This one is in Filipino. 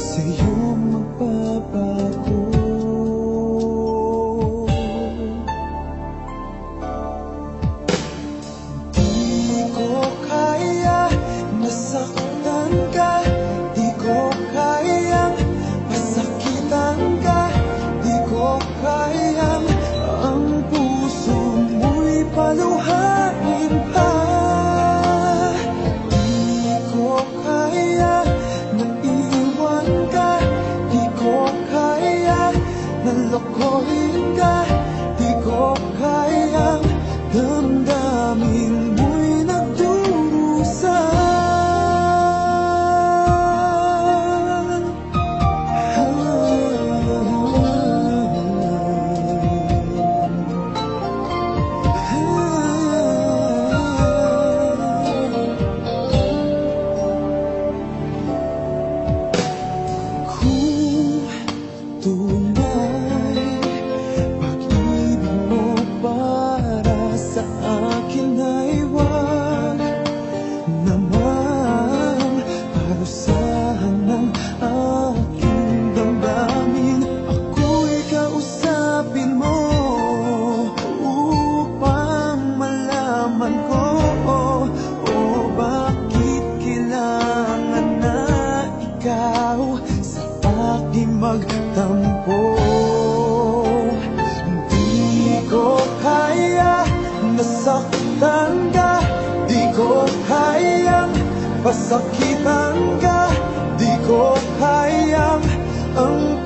sa'yo magbabago. Di ko kaya nasaktan ka, di ko kayang masakitan ka, di ko kayang ang puso mo'y paluhain pa. Di ko kaya na iwan ka, di ko kaya na lokohin ka, di ko kayang damdamin mo'y nagdurusa. Kung tunay pag-ibig mo para sa akin ay wag naman parusahan ng aking damdamin. Ako'y kausapin mo upang malaman ko o bakit kailangan na ikaw sa akin magtampo. Di ko kaya nasaktan ka, di ko kayang pasakitan ka, di ko kayang ang